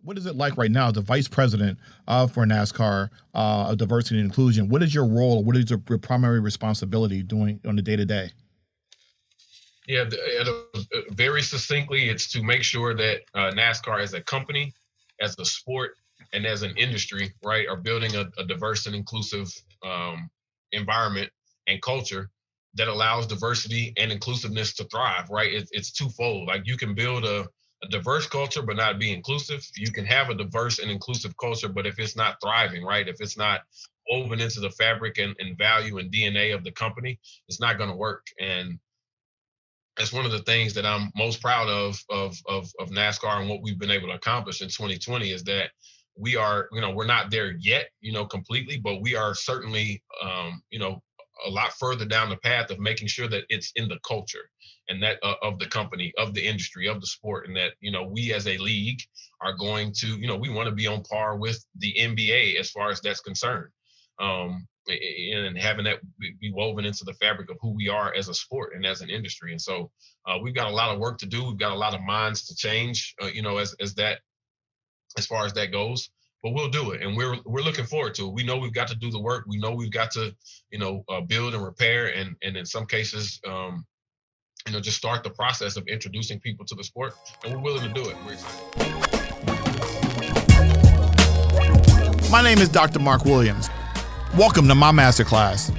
What is it like right now as the vice president for NASCAR of diversity and inclusion? What is your role? What is your primary responsibility doing on the day to day? Yeah, very succinctly, it's to make sure that NASCAR as a company, as a sport, and as an industry, right, are building a diverse and inclusive environment and culture that allows diversity and inclusiveness to thrive, right? It's twofold. Like, you can build a diverse culture but not be inclusive. You can have a diverse and inclusive culture, but if it's not thriving, right, if it's not woven into the fabric and value and DNA of the company, it's not going to work. And that's one of the things that I'm most proud of NASCAR and what we've been able to accomplish in 2020 is that we are, we're not there yet, completely, but we are certainly, a lot further down the path of making sure that it's in the culture and that of the company, of the industry, of the sport, and that, we as a league are going to, we want to be on par with the NBA as far as that's concerned. And having that be woven into the fabric of who we are as a sport and as an industry. And so we've got a lot of work to do. We've got a lot of minds to change, as far as that goes, but we'll do it. And we're looking forward to it. We know we've got to do the work. We know we've got to, build and repair. And in some cases, just start the process of introducing people to the sport. And we're willing to do it. We're excited. My name is Dr. Marc Williams. Welcome to my Masterclass.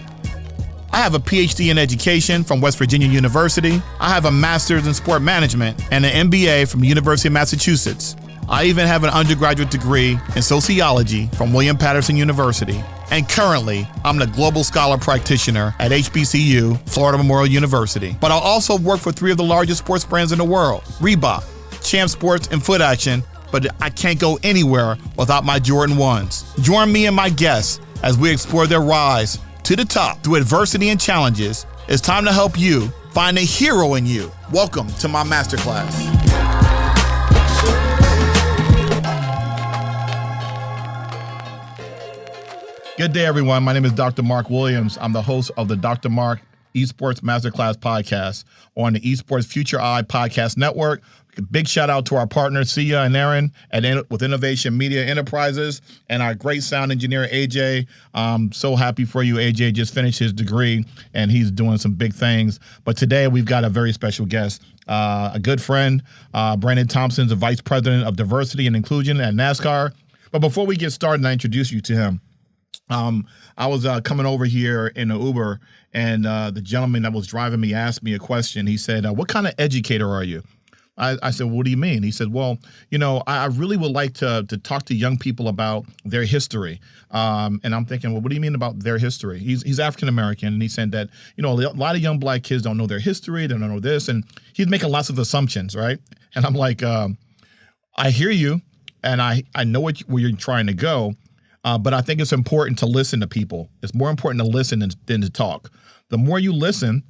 I have a PhD in education from West Virginia University. I have a master's in sport management and an MBA from the University of Massachusetts. I even have an undergraduate degree in sociology from William Patterson University. And currently, I'm the Global Scholar Practitioner at HBCU, Florida Memorial University. But I also work for 3 of the largest sports brands in the world, Reebok, Champ Sports, and Foot Action. But I can't go anywhere without my Jordan 1s. Join me and my guests as we explore their rise to the top through adversity and challenges. It's time to help you find a hero in you. Welcome to my Masterclass. Good day, everyone. My name is Dr. Marc Williams. I'm the host of the Dr. Marc Esports Masterclass podcast on the Esports Future Eye Podcast Network. Big shout out to our partners, Sia and Aaron with Innovation Media Enterprises, and our great sound engineer, AJ. So happy for you. AJ just finished his degree, and he's doing some big things. But today we've got a very special guest, a good friend. Brandon Thompson is the Vice President of Diversity and Inclusion at NASCAR. But before we get started and I introduce you to him, I was coming over here in an Uber, and the gentleman that was driving me asked me a question. He said, what kind of educator are you? I said, what do you mean? He said, well, I really would like to talk to young people about their history. And I'm thinking, well, what do you mean about their history? He's African-American, and he said that, a lot of young black kids don't know their history, they don't know this, and he's making lots of assumptions, right? And I'm like, I hear you, and I know where you're trying to go, but I think it's important to listen to people. It's more important to listen than to talk. The more you listen,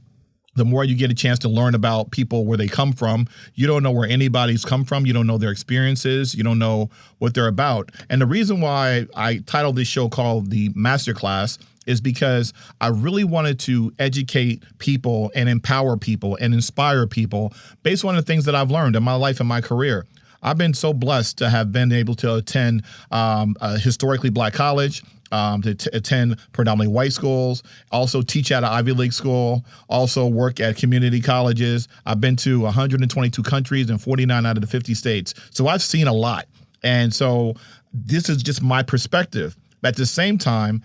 the more you get a chance to learn about people, where they come from. You don't know where anybody's come from. You don't know their experiences. You don't know what they're about. And the reason why I titled this show called The Masterclass is because I really wanted to educate people and empower people and inspire people based on the things that I've learned in my life and my career. I've been so blessed to have been able to attend a historically black college, to attend predominantly white schools, also teach at an Ivy League school, also work at community colleges. I've been to 122 countries and 49 out of the 50 states. So I've seen a lot. And so this is just my perspective. At the same time,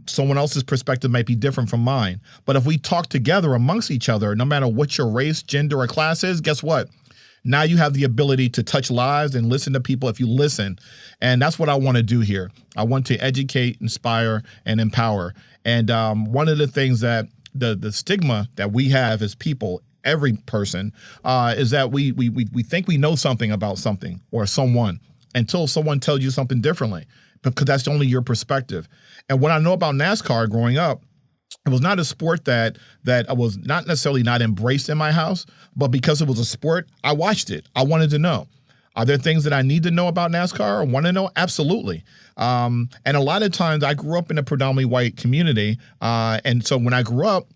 someone else's perspective might be different from mine. But if we talk together amongst each other, no matter what your race, gender, or class is, guess what? Now you have the ability to touch lives and listen to people if you listen. And that's what I want to do here. I want to educate, inspire, and empower. And one of the things that the stigma that we have as people, every person, is that we think we know something about something or someone until someone tells you something differently, because that's only your perspective. And what I know about NASCAR growing up, it was not a sport that was not necessarily not embraced in my house, but because it was a sport, I watched it. I wanted to know. Are there things that I need to know about NASCAR or want to know? Absolutely. And a lot of times I grew up in a predominantly white community. And so when I grew up,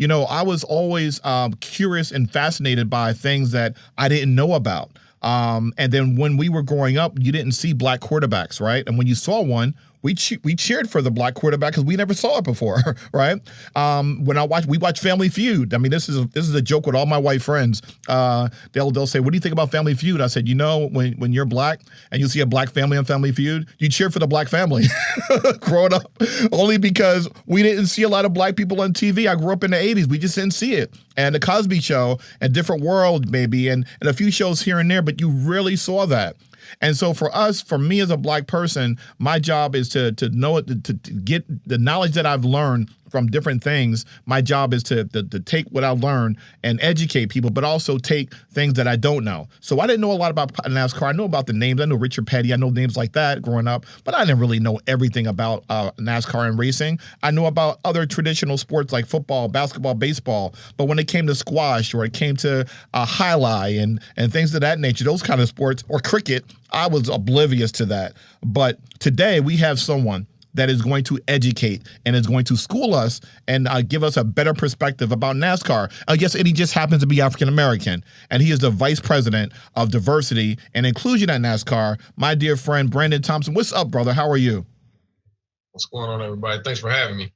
I was always curious and fascinated by things that I didn't know about. And then when we were growing up, you didn't see black quarterbacks, right? And when you saw one, we cheered for the black quarterback because we never saw it before, right? We watch Family Feud. I mean, this is a joke with all my white friends. They'll say, "What do you think about Family Feud?" I said, when you're black and you see a black family on Family Feud, you cheer for the black family. Growing up, only because we didn't see a lot of black people on TV. I grew up in the '80s. We just didn't see it. And the Cosby Show, and Different World, maybe, and a few shows here and there, but you really saw that. And so for me as a black person, my job is to know it, to get the knowledge that I've learned from different things. My job is to take what I've learned and educate people, but also take things that I don't know. So I didn't know a lot about NASCAR. I know about the names. I know Richard Petty. I know names like that growing up, but I didn't really know everything about NASCAR and racing. I know about other traditional sports like football, basketball, baseball. But when it came to squash or it came to highlight and things of that nature, those kind of sports, or cricket, I was oblivious to that. But today we have someone that is going to educate and is going to school us and give us a better perspective about NASCAR. Yes, and he just happens to be African-American, and he is the Vice President of Diversity and Inclusion at NASCAR, my dear friend, Brandon Thompson. What's up, brother? How are you? What's going on, everybody? Thanks for having me.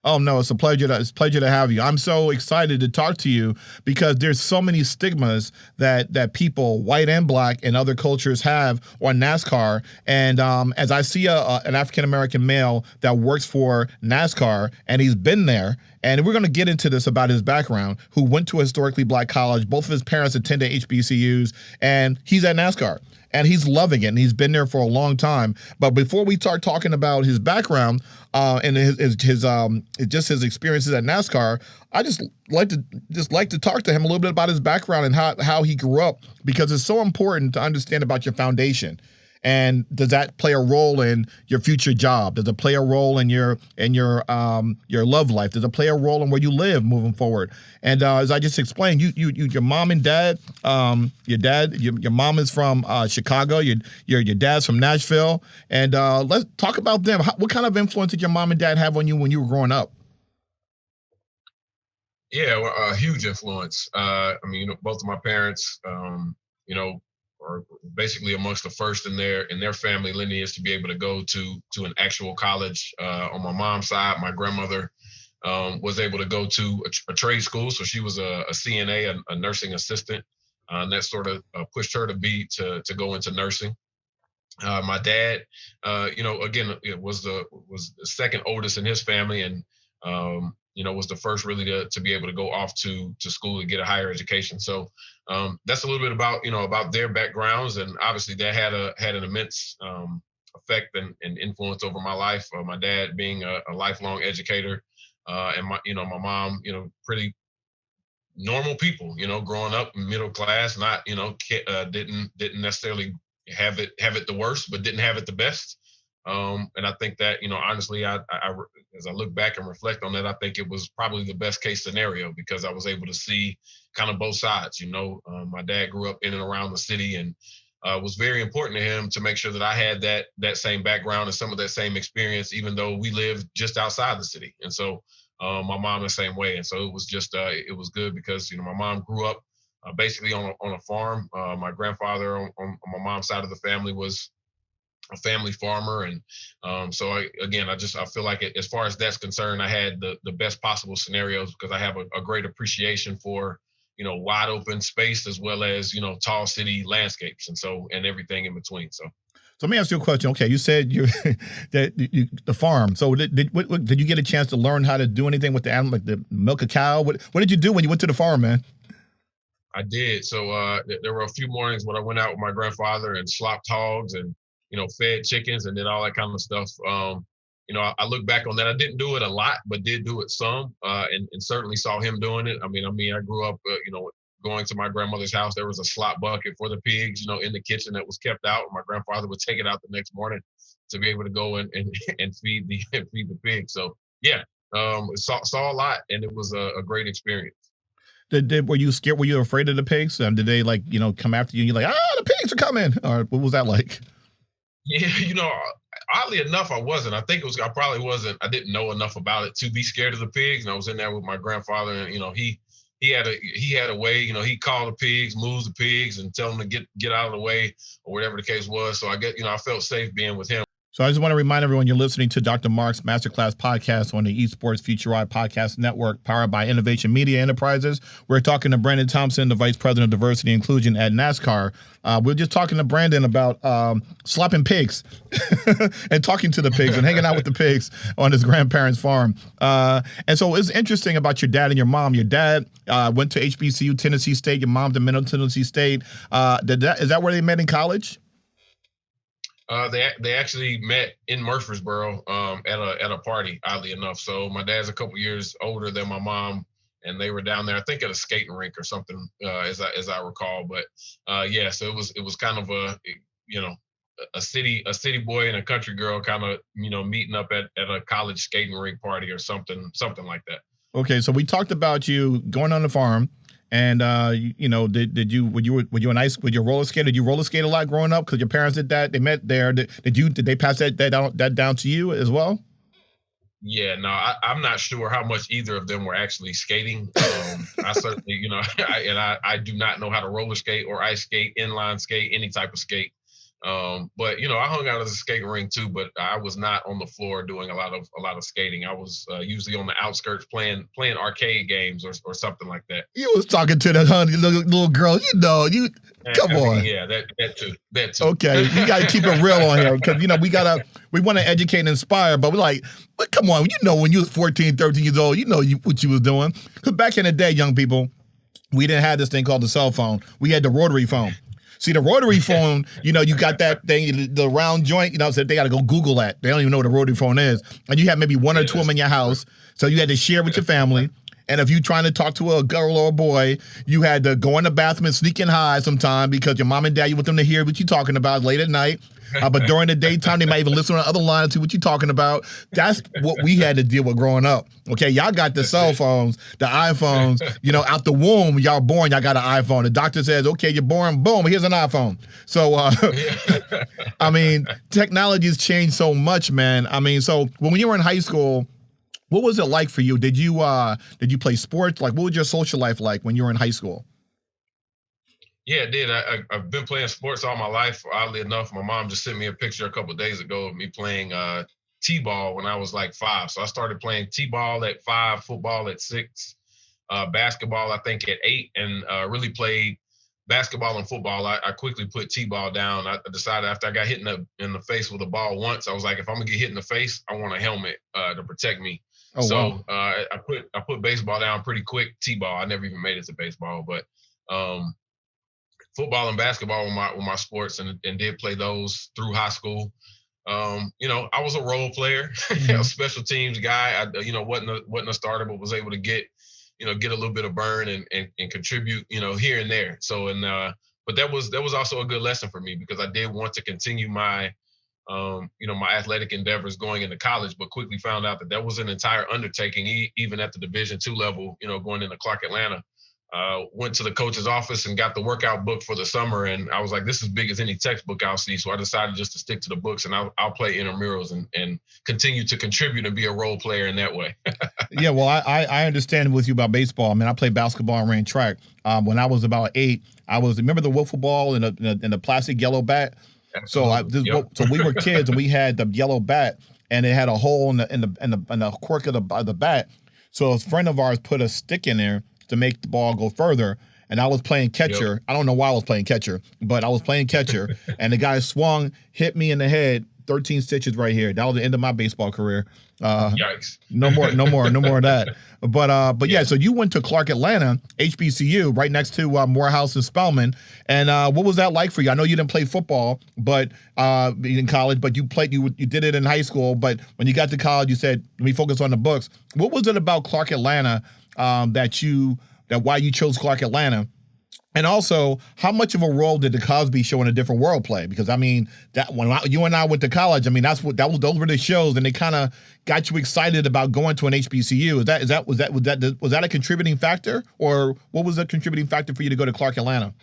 Oh, no, it's a pleasure to have you. I'm so excited to talk to you because there's so many stigmas that people, white and black, and other cultures have on NASCAR. And as I see an African-American male that works for NASCAR, and he's been there, and we're going to get into this about his background, who went to a historically black college. Both of his parents attended HBCUs, and he's at NASCAR. And he's loving it, and he's been there for a long time. But before we start talking about his background and his experiences at NASCAR, I just like to talk to him a little bit about his background and how he grew up, because it's so important to understand about your foundation. And does that play a role in your future job? Does it play a role in your love life? Does it play a role in where you live moving forward? And as I just explained, your mom and dad, your mom is from Chicago, your dad's from Nashville, and let's talk about them. What kind of influence did your mom and dad have on you when you were growing up? Yeah, well, a huge influence. Both of my parents, are basically amongst the first in their family lineage to be able to go to an actual college. On my mom's side, my grandmother was able to go to a trade school, so she was a CNA, a nursing assistant, and that sort of pushed her to go into nursing. My dad, again, it was the second oldest in his family, and was the first really to be able to go off to school to get a higher education. So that's a little bit about their backgrounds, and obviously that had an immense effect and influence over my life. My dad being a lifelong educator, and my mom, pretty normal people, growing up middle class, not didn't necessarily have it the worst, but didn't have it the best. And I think that, honestly, I as I look back and reflect on that, I think it was probably the best case scenario, because I was able to see kind of both sides. My dad grew up in and around the city, and was very important to him to make sure that I had that same background and some of that same experience, even though we lived just outside the city. And so my mom the same way. And so it was just it was good because my mom grew up basically on a farm. My grandfather on my mom's side of the family was a family farmer, and so I feel like as far as that's concerned, I had the best possible scenarios, because I have a great appreciation for wide open space, as well as tall city landscapes, and everything in between. So let me ask you a question. Okay, you said the farm. So did you get a chance to learn how to do anything with the animal, like the milk a cow? What did you do when you went to the farm, man? I did. So there were a few mornings when I went out with my grandfather and slopped hogs and fed chickens and did all that kind of stuff. I look back on that. I didn't do it a lot, but did do it some, and certainly saw him doing it. I grew up, going to my grandmother's house. There was a slop bucket for the pigs, in the kitchen that was kept out. My grandfather would take it out the next morning to be able to go and feed the pigs. So yeah, saw a lot, and it was a great experience. Were you scared? Were you afraid of the pigs? Did they come after you and you're like, the pigs are coming? Or what was that like? Yeah, oddly enough, I wasn't. I probably wasn't. I didn't know enough about it to be scared of the pigs. And I was in there with my grandfather, and he he had a way, he'd call the pigs, moves the pigs, and tell them to get out of the way or whatever the case was. So I get, I felt safe being with him. So I just want to remind everyone you're listening to Dr. Marc's Masterclass podcast on the Esports Future Eye Podcast Network, powered by Innovation Media Enterprises. We're talking to Brandon Thompson, the Vice President of Diversity and Inclusion at Nascar. We're just talking to Brandon about slapping pigs and talking to the pigs and hanging out with the pigs on his grandparents' farm. And so it's interesting about your dad and your mom. Your dad went to HBCU, Tennessee State. Your mom to Middle Tennessee State. Is that where they met in college? They actually met in Murfreesboro at a party, oddly enough. So my dad's a couple years older than my mom, and they were down there, I think, at a skating rink or something, as I recall. But so it was kind of a city boy and a country girl kind of meeting up at a college skating rink party or something like that. Okay, so we talked about you going on the farm. And did you roller skate? Did you roller skate a lot growing up? Because your parents did that. They met there. Did they pass that down to you as well? Yeah, no, I'm not sure how much either of them were actually skating. I certainly, I do not know how to roller skate or ice skate, inline skate, any type of skate. But I hung out at the skating rink too, but I was not on the floor doing a lot of skating. I was usually on the outskirts playing arcade games or something like that. You was talking to the honey little girl, come on. Yeah, that too. Okay, you got to keep it real on here because we want to educate and inspire, but we're like, but come on, when you was 14, 13 years old, what you was doing. Because back in the day, young people, we didn't have this thing called the cell phone. We had the rotary phone. See, the rotary phone, you got that thing, the round joint, so they got to go Google that. They don't even know what a rotary phone is. And you have maybe one or two of them in your house. So you had to share with your family. And if you're trying to talk to a girl or a boy, you had to go in the bathroom and sneak and hide sometime because your mom and dad, you want them to hear what you're talking about late at night. But during the daytime, they might even listen on the other line and see what you're talking about. That's what we had to deal with growing up. Okay, y'all got the cell phones, the iPhones, out the womb, y'all born, y'all got an iPhone. The doctor says, okay, you're born, boom, here's an iPhone. So, technology has changed so much, man. So when you were in high school, what was it like for you? Did you play sports? Like, what was your social life like when you were in high school? Yeah, it did. I've been playing sports all my life. Oddly enough, my mom just sent me a picture a couple of days ago of me playing T-ball when I was like 5. So I started playing T-ball at 5, football at 6, basketball I think at 8, and really played basketball and football. I quickly put T-ball down. I decided after I got hit in the face with a ball once, I was like, if I'm gonna get hit in the face, I want a helmet to protect me. Oh, so wow. I put baseball down pretty quick. T-ball, I never even made it to baseball, but football and basketball were my sports, and did play those through high school. I was a role player, a special teams guy. I wasn't a starter, but was able to get a little bit of burn and contribute, here and there. So but that was also a good lesson for me because I did want to continue my my athletic endeavors going into college, but quickly found out that was an entire undertaking, even at the Division II level, going into Clark Atlanta. Went to the coach's office and got the workout book for the summer, and I was like, this is as big as any textbook I'll see. So I decided just to stick to the books, and I'll play intramurals and continue to contribute and be a role player in that way. Yeah, well, I understand with you about baseball. I played basketball and ran track. When I was about 8, remember the wiffle ball and the plastic yellow bat? So so we were kids and we had the yellow bat, and it had a hole in the cork of the bat. So a friend of ours put a stick in there to make the ball go further, and I was playing catcher. Yep. I don't know why I was playing catcher, but I was playing catcher, and the guy swung, hit me in the head, 13 stitches right here. That was the end of my baseball career. Yikes! No more of that. But yeah. So you went to Clark Atlanta, HBCU, right next to Morehouse and Spelman. And what was that like for you? I know you didn't play football, but in college, but you did it in high school. But when you got to college, you said, let me focus on the books. What was it about Clark Atlanta that why you chose Clark Atlanta? And also, how much of a role did the Cosby Show in A Different World play? Because that when you and I went to college, those were the shows, and they kind of got you excited about going to an HBCU. Was that a contributing factor, or what was a contributing factor for you to go to Clark Atlanta?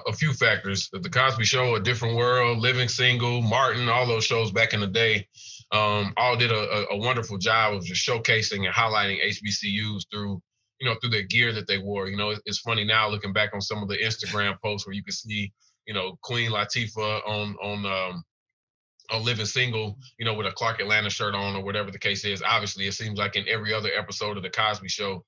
A few factors: the Cosby Show, A Different World, Living Single, Martin, all those shows back in the day, all did a wonderful job of just showcasing and highlighting HBCUs through through their gear that they wore. It's funny now looking back on some of the Instagram posts where you can see, Queen Latifah on Living Single, with a Clark Atlanta shirt on or whatever the case is. Obviously, it seems like in every other episode of the Cosby Show,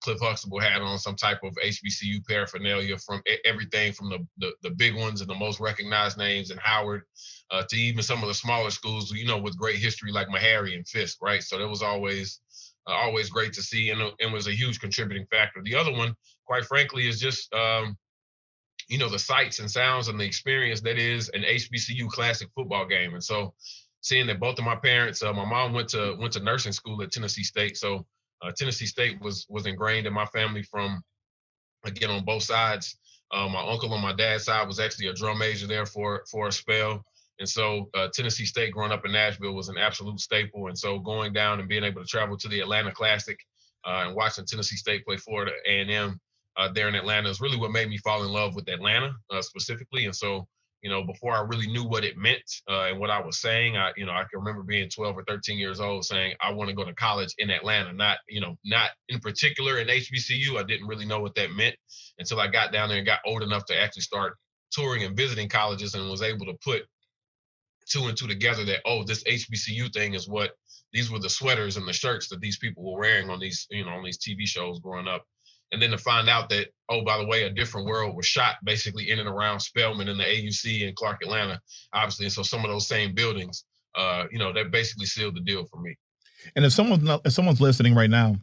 Cliff Huxtable had on some type of HBCU paraphernalia, from everything from the big ones and the most recognized names in Howard to even some of the smaller schools, with great history like Meharry and Fisk, right? So that was always great to see, and was a huge contributing factor. The other one, quite frankly, is just the sights and sounds and the experience that is an HBCU classic football game. And so seeing that both of my parents, my mom went to nursing school at Tennessee State. So Tennessee State was ingrained in my family from, again, on both sides. My uncle on my dad's side was actually a drum major there for a spell. And so Tennessee State, growing up in Nashville, was an absolute staple. And so going down and being able to travel to the Atlanta Classic and watching Tennessee State play Florida A&M there in Atlanta is really what made me fall in love with Atlanta specifically. And so, before I really knew what it meant and what I was saying, I can remember being 12 or 13 years old saying, I want to go to college in Atlanta, not in particular in HBCU. I didn't really know what that meant until I got down there and got old enough to actually start touring and visiting colleges, and was able to put two and two together that, this HBCU thing is what, these were the sweaters and the shirts that these people were wearing on these, on these TV shows growing up. And then to find out that, by the way, A Different World was shot basically in and around Spelman and the AUC in Clark, Atlanta, obviously. And so some of those same buildings, that basically sealed the deal for me. And if someone's listening right now,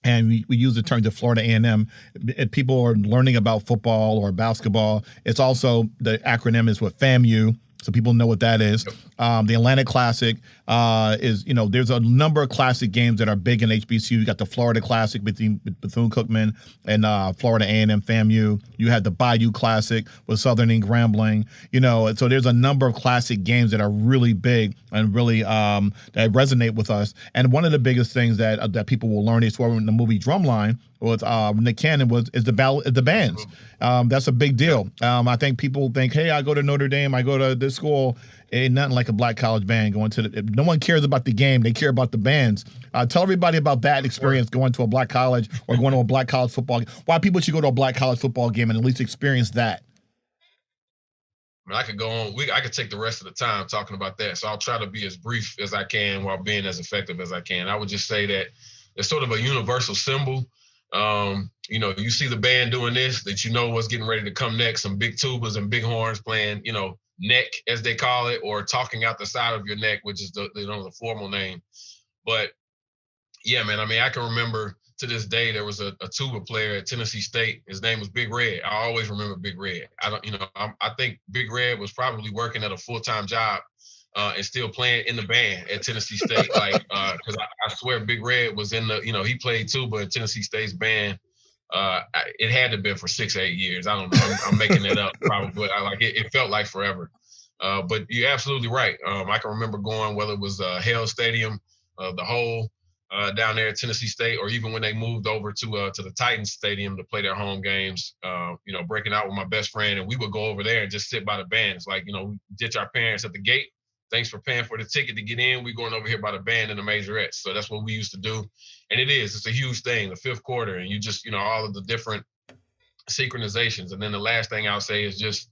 and we use the term to Florida A&M, if people are learning about football or basketball, it's also, the acronym is what, FAMU. So people know what that is. The Atlanta Classic is, there's a number of classic games that are big in HBCU. You got the Florida Classic between Bethune-Cookman and Florida A&M FAMU. You had the Bayou Classic with Southern and Grambling. So there's a number of classic games that are really big and really that resonate with us. And one of the biggest things that people will learn is in the movie Drumline with Nick Cannon is the bands. That's a big deal. I think people think, hey, I go to Notre Dame, I go to this school. Ain't nothing like a black college band going to no one cares about the game. They care about the bands. Tell everybody about that experience going to a black college or going to a black college football game. Why people should go to a black college football game and at least experience that. I could go on. I could take the rest of the time talking about that. So I'll try to be as brief as I can while being as effective as I can. I would just say that it's sort of a universal symbol. You see the band doing this, that what's getting ready to come next, some big tubas and big horns playing, neck, as they call it, or talking out the side of your neck, which is the formal name. But yeah, man, I can remember to this day, there was a tuba player at Tennessee State. His name was Big Red. I always remember Big Red. I think Big Red was probably working at a full-time job and still playing in the band at Tennessee State. Because I swear Big Red was in he played tuba in Tennessee State's band. It had to have been for 6 or 8 years. I don't know. I'm making it up probably. It felt like forever. But you're absolutely right. I can remember going, whether it was Hale Stadium, the Hole down there at Tennessee State, or even when they moved over to the Titans Stadium to play their home games, breaking out with my best friend, and we would go over there and just sit by the band. It's like, we ditch our parents at the gate. Thanks for paying for the ticket to get in. We're going over here by the band in the majorettes. So that's what we used to do. And it's a huge thing, the fifth quarter, and you just, all of the different synchronizations. And then the last thing I'll say is just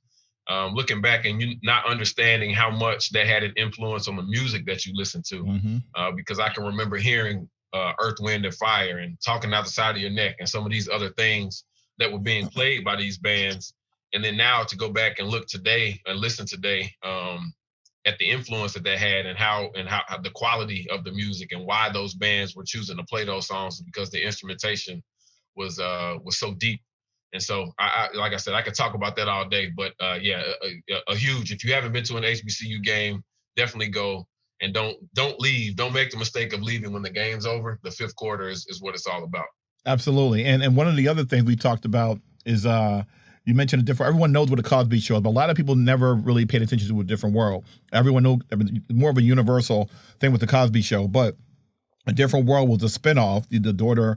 looking back and you not understanding how much that had an influence on the music that you listen to. Mm-hmm. Because I can remember hearing Earth, Wind, and Fire and Talking Out the Side of Your Neck and some of these other things that were being played by these bands. And then now to go back and look today and listen today, at the influence that had and how the quality of the music and why those bands were choosing to play those songs, because the instrumentation was so deep. And so I like I said, I could talk about that all day, but a huge, if you haven't been to an HBCU game, definitely go, and don't leave. Don't make the mistake of leaving when the game's over. The fifth quarter is what it's all about. Absolutely. And one of the other things we talked about is you mentioned everyone knows what a Cosby Show is, but a lot of people never really paid attention to A Different World. Everyone knows more of a universal thing with the Cosby Show. But A Different World was a spinoff. The daughter,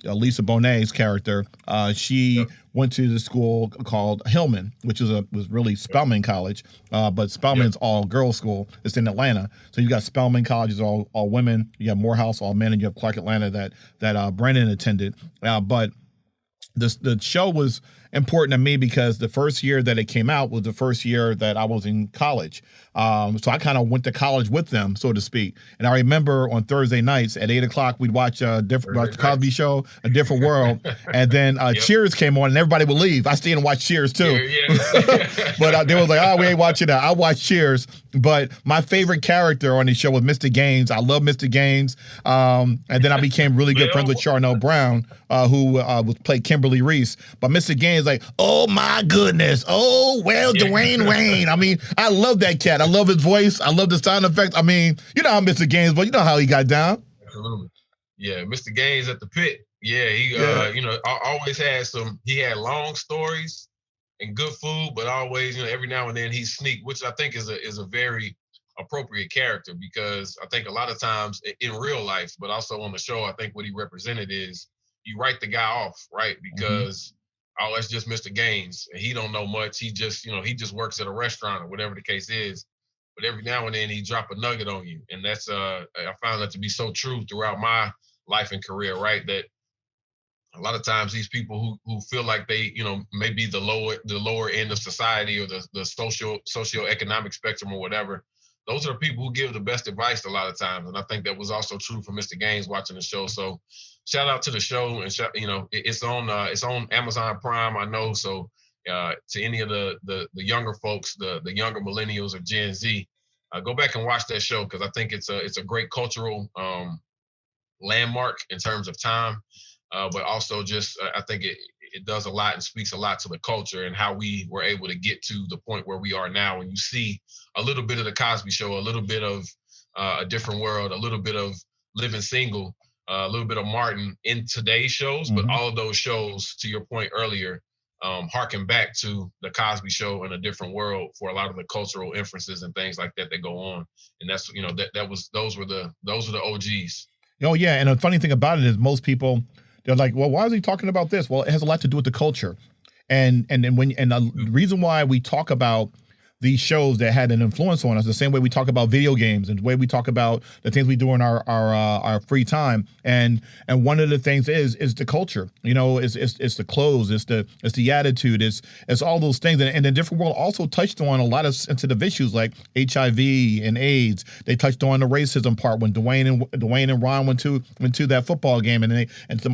Lisa Bonet's character, she went to the school called Hillman, which was really Spelman College, but Spelman's all girls school. It's in Atlanta, so you got Spelman College is all women. You have Morehouse all men, and you have Clark Atlanta that Brennan attended. But the show was important to me because the first year that it came out was the first year that I was in college. So I kind of went to college with them, so to speak. And I remember on Thursday nights at 8:00, we'd watch the Cosby Show, A Different World. And then Cheers came on and everybody would leave. I stayed and watched Cheers too. But they were like, oh, we ain't watching that. I watched Cheers. But my favorite character on the show was Mr. Gaines. I love Mr. Gaines. And then I became really good friends with Charnel Brown, who played Kimberly Reese. But Mr. Gaines, like, oh my goodness. Oh, well, Dwayne Wayne. I mean, I love that cat. I love his voice. I love the sound effects. I mean, you know how Mr. Gaines, but you know how he got down. Absolutely. Yeah, Mr. Gaines at the pit. Yeah, he always had he had long stories and good food, but always, every now and then he sneak, which I think is a very appropriate character, because I think a lot of times in real life, but also on the show, I think what he represented is you write the guy off, right? Because oh, that's just Mr. Gaines. And he don't know much. He just, he just works at a restaurant or whatever the case is. But every now and then he drop a nugget on you. And that's I found that to be so true throughout my life and career, right? That a lot of times these people who feel like they, may be the lower end of society or the socioeconomic spectrum or whatever, those are the people who give the best advice a lot of times. And I think that was also true for Mr. Gaines watching the show. So shout out to the show, and it's on Amazon Prime, I know. So to any of the younger folks, the younger millennials or Gen Z, go back and watch that show, because I think it's a great cultural landmark in terms of time, but also just I think it does a lot and speaks a lot to the culture and how we were able to get to the point where we are now. And you see a little bit of the Cosby Show, a little bit of A Different World, a little bit of Living Single, a little bit of Martin in today's shows, but all of those shows, to your point earlier, harken back to the Cosby Show and A Different World for a lot of the cultural inferences and things like that go on. And that's those were the OGs. Oh yeah, and the funny thing about it is most people, they're like, well, why is he talking about this? Well, it has a lot to do with the culture, and the reason why we talk about these shows that had an influence on us, the same way we talk about video games and the way we talk about the things we do in our free time. And one of the things is the culture. It's the clothes, it's the attitude, it's all those things. And the Different World also touched on a lot of sensitive issues like HIV and AIDS. They touched on the racism part when Dwayne and Ron went to that football game and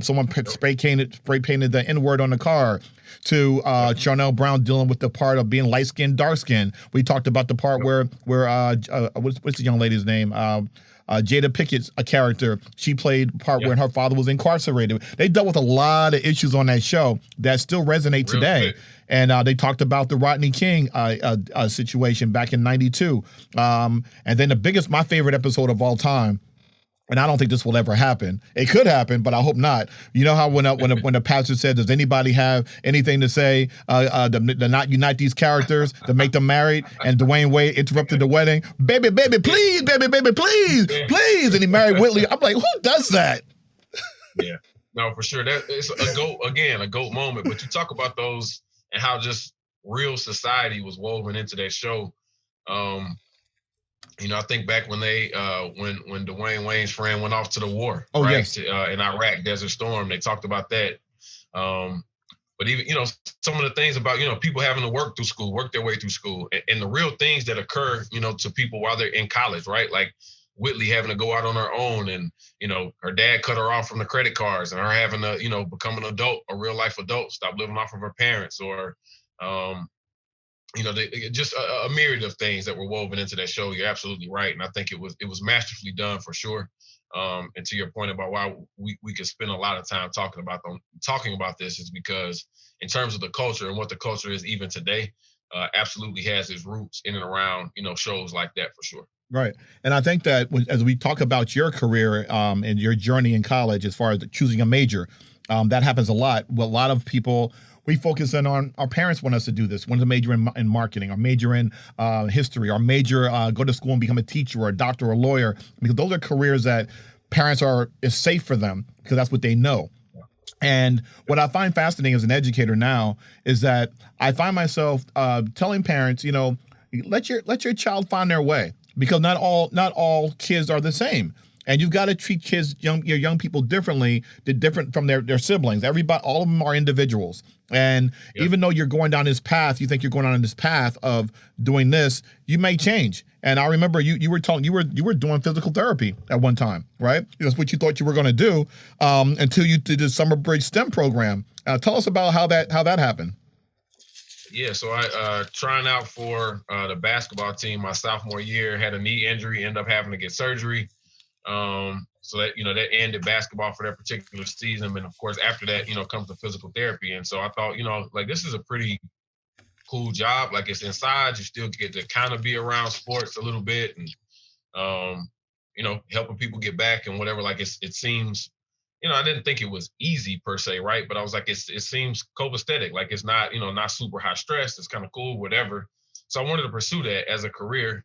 someone spray painted the N-word on the car. To Charnel Brown dealing with the part of being light skinned, dark skinned. We talked about the part where what's the young lady's name? Jada Pickett's a character. She played the part where her father was incarcerated. They dealt with a lot of issues on that show that still resonate today. And they talked about the Rodney King situation back in '92. And then my favorite episode of all time. And I don't think this will ever happen. It could happen, but I hope not. You know how when the pastor said, "Does anybody have anything to say to not unite these characters, to make them married?" And Dwayne Wade interrupted the wedding. Baby, please, baby, please. And he married Whitley. I'm like, who does that? Yeah, no, for sure. That it's a GOAT moment. But you talk about those and how just real society was woven into that show. I think back when when Dwayne Wayne's friend went off to the war, in Iraq, Desert Storm, they talked about that. But even, some of the things about, people having to work their way through school, and the real things that occur, to people while they're in college, right? Like Whitley having to go out on her own, and, her dad cut her off from the credit cards, and her having to, become an adult, a real life adult, stop living off of her parents, or, just a myriad of things that were woven into that show. You're absolutely right, and I think it was masterfully done for sure. And to your point about why we could spend a lot of time talking about this is because in terms of the culture and what the culture is even today, absolutely has its roots in and around shows like that for sure. Right, and I think that as we talk about your career and your journey in college, as far as choosing a major, that happens a lot. Well, a lot of people we focus in on our parents want us to do this. Want to major in marketing, or major in history, or major go to school and become a teacher or a doctor or a lawyer, because those are careers that parents is safe for them because that's what they know. And what I find fascinating as an educator now is that I find myself telling parents, let your child find their way, because not all kids are the same. And you've got to treat kids, your young people different from their siblings. All of them are individuals. And even though you're going down this path, you think you're going on this path of doing this, you may change. And I remember you were doing physical therapy at one time, right? That's what you thought you were going to do until you did the Summer Bridge STEM program. Tell us about how that happened. Yeah, so I trying out for the basketball team my sophomore year, had a knee injury, ended up having to get surgery. So that, that ended basketball for that particular season. And of course, after that, comes the physical therapy. And so I thought, this is a pretty cool job. Like, it's inside, you still get to kind of be around sports a little bit, and, helping people get back and whatever. Like, it seems, I didn't think it was easy per se, right? But I was like, it seems copacetic. Like, it's not, not super high stress. It's kind of cool, whatever. So I wanted to pursue that as a career.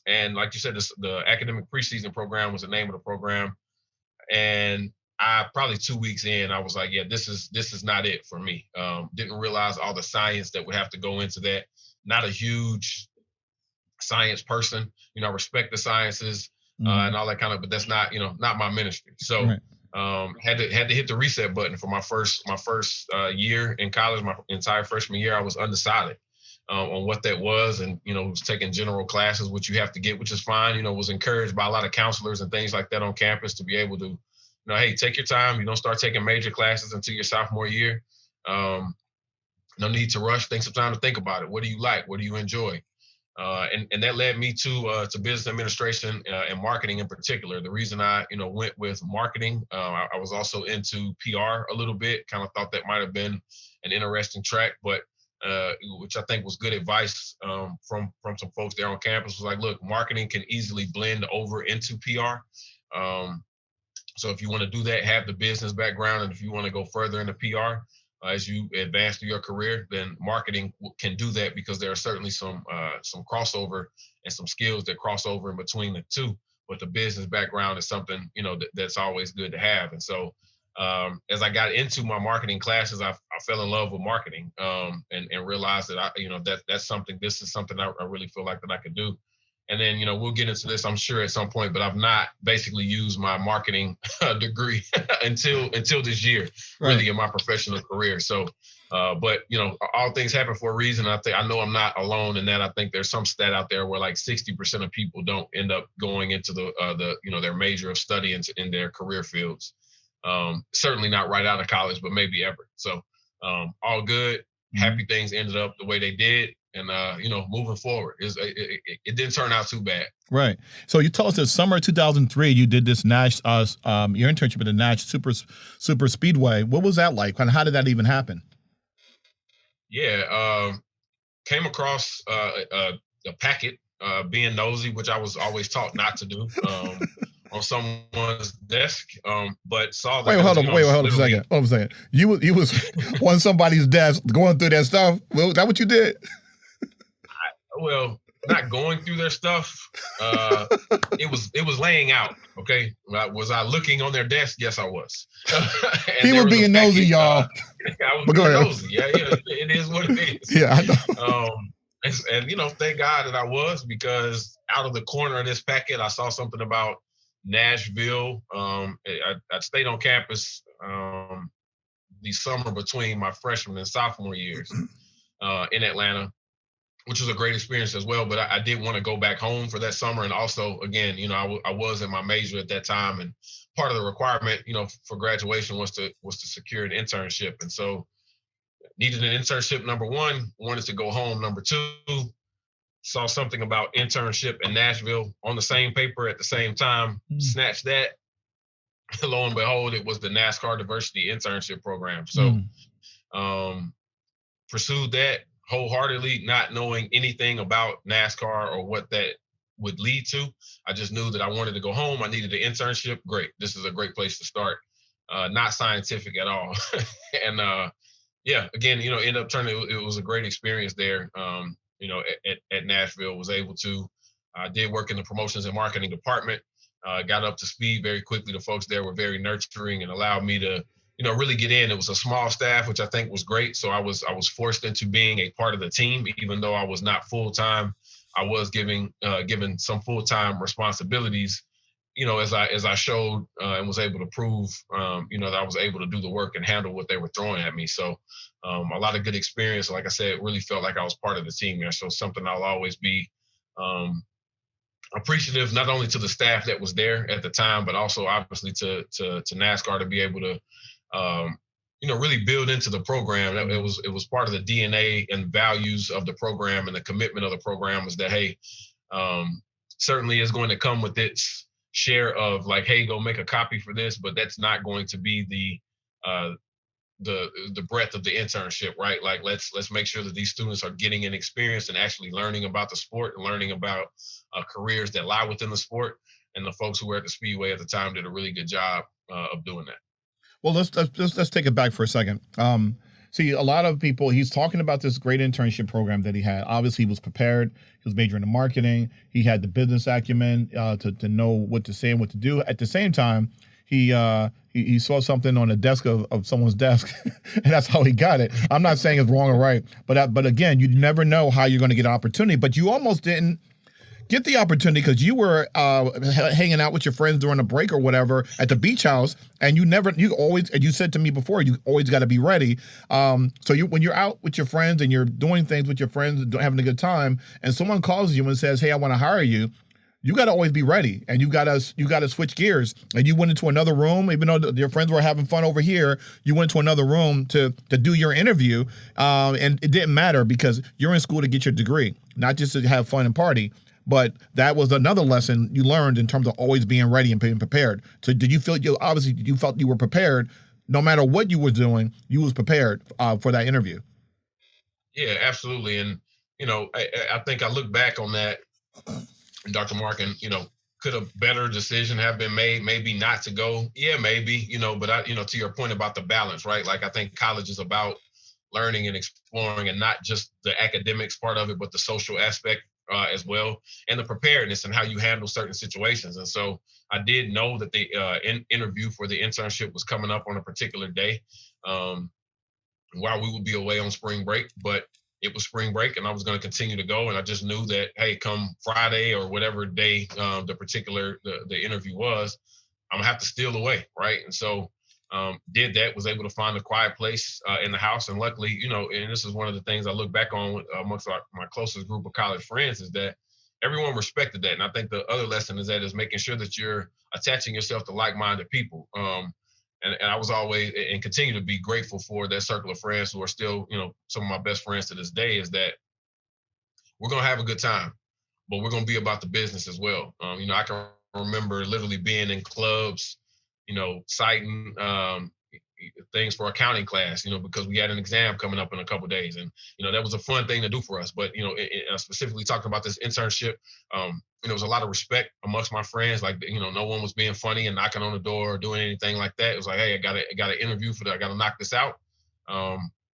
And like you said, the academic preseason program was the name of the program. And I probably 2 weeks in, I was like, yeah, this is not it for me. Didn't realize all the science that would have to go into that. Not a huge science person, I respect the sciences and all that kind of, but that's not, not my ministry. So had to hit the reset button for my first year in college. My entire freshman year, I was undecided on what that was, and was taking general classes, which you have to get, which is fine. Was encouraged by a lot of counselors and things like that on campus to be able to, hey, take your time. You don't start taking major classes until your sophomore year. No need to rush. Take some time to think about it. What do you like? What do you enjoy? And that led me to business administration and marketing in particular. The reason I went with marketing, I was also into PR a little bit. Kind of thought that might have been an interesting track, but which I think was good advice from some folks there on campus. Was like, look, marketing can easily blend over into PR. So if you want to do that, have the business background, and if you want to go further into PR as you advance through your career, then marketing can do that, because there are certainly some crossover and some skills that cross over in between the two. But the business background is something that's always good to have. And so as I got into my marketing classes, I fell in love with marketing and realized that that's something. This is something I really feel like that I could do. And then, we'll get into this, I'm sure, at some point, but I've not basically used my marketing degree until this year, really, in my professional career. So, but, all things happen for a reason. I know I'm not alone in that. I think there's some stat out there where like 60% of people don't end up going into their major of study in their career fields. Certainly not right out of college, but maybe ever. So, all good. Happy things ended up the way they did. And, moving forward, it didn't turn out too bad. Right. So you tell us that summer 2003, you did this Nash, your internship at the Nash Super Speedway. What was that like? And how did that even happen? Yeah. Came across a packet, being nosy, which I was always taught not to do, on someone's desk, but saw that. Hold on a second. You was on somebody's desk going through that stuff. Well, is that what you did? Well, not going through their stuff. It was laying out. Okay, was I looking on their desk? Yes, I was. He was being nosy, y'all. I was being nosy. Yeah, it is what it is. Yeah, I know. And thank God that I was, because out of the corner of this packet, I saw something about Nashville. I stayed on campus the summer between my freshman and sophomore years in Atlanta, which was a great experience as well. But I did want to go back home for that summer. And also, again, I was in my major at that time. And part of the requirement, for graduation was to secure an internship. And so needed an internship, number one, wanted to go home, number two, saw something about internship in Nashville on the same paper at the same time, snatched that. Lo and behold, it was the Nascar diversity internship program. So pursued that wholeheartedly, not knowing anything about NASCAR or what that would lead to. I just knew that I wanted to go home. I needed an internship. Great. This is a great place to start. Not scientific at all. And yeah, again, end up turning, it was a great experience there. At Nashville, was able to, I did work in the promotions and marketing department, got up to speed very quickly. The folks there were very nurturing and allowed me to, really get in. It was a small staff, which I think was great. So I was forced into being a part of the team, even though I was not full time. I was given some full time responsibilities, as I showed and was able to prove, that I was able to do the work and handle what they were throwing at me. So a lot of good experience. Like I said, it really felt like I was part of the team there. So something I'll always be appreciative, not only to the staff that was there at the time, but also obviously to NASCAR to be able to, really build into the program. It was part of the DNA and values of the program, and the commitment of the program was that, hey, certainly is going to come with its share of like, hey, go make a copy for this, but that's not going to be the breadth of the internship, right? Like let's make sure that these students are getting an experience and actually learning about the sport and learning about careers that lie within the sport. And the folks who were at the Speedway at the time did a really good job of doing that. Well, let's take it back for a second. See, a lot of people, he's talking about this great internship program that he had. Obviously, he was prepared. He was majoring in marketing. He had the business acumen to know what to say and what to do. At the same time, he saw something on the desk of someone's desk, and that's how he got it. I'm not saying it's wrong or right, but again, you never know how you're going to get an opportunity. But you almost didn't get the opportunity because you were hanging out with your friends during a break or whatever at the beach house, and you said to me before, you always got to be ready. So when you're out with your friends and you're doing things with your friends, having a good time, and someone calls you and says, "Hey, I want to hire you," you got to always be ready, and you got to switch gears. And you went into another room, even though your friends were having fun over here. You went to another room to do your interview, and it didn't matter because you're in school to get your degree, not just to have fun and party. But that was another lesson you learned in terms of always being ready and being prepared. So did you feel you felt you were prepared no matter what you were doing? You was prepared for that interview. Yeah, absolutely. And I think I look back on that, Dr. Mark, and could a better decision have been made? Maybe not to go. Yeah, maybe. But to your point about the balance, right? Like I think college is about learning and exploring, and not just the academics part of it, but the social aspect as well, and the preparedness and how you handle certain situations. And so I did know that the interview for the internship was coming up on a particular day while we would be away on spring break, but it was spring break and I was going to continue to go. And I just knew that, hey, come Friday or whatever day the interview was, I'm gonna have to steal away, right? And so did that, was able to find a quiet place in the house. And luckily, and this is one of the things I look back on amongst my closest group of college friends, is that everyone respected that. And I think the other lesson is making sure that you're attaching yourself to like-minded people. And I was always, and continue to be, grateful for that circle of friends who are still, some of my best friends to this day, is that we're going to have a good time, but we're going to be about the business as well. I can remember literally being in clubs, citing things for accounting class, because we had an exam coming up in a couple of days. And, that was a fun thing to do for us. But, specifically talking about this internship, there was a lot of respect amongst my friends. Like, no one was being funny and knocking on the door or doing anything like that. It was like, hey, I got an interview for that. I got to knock this out.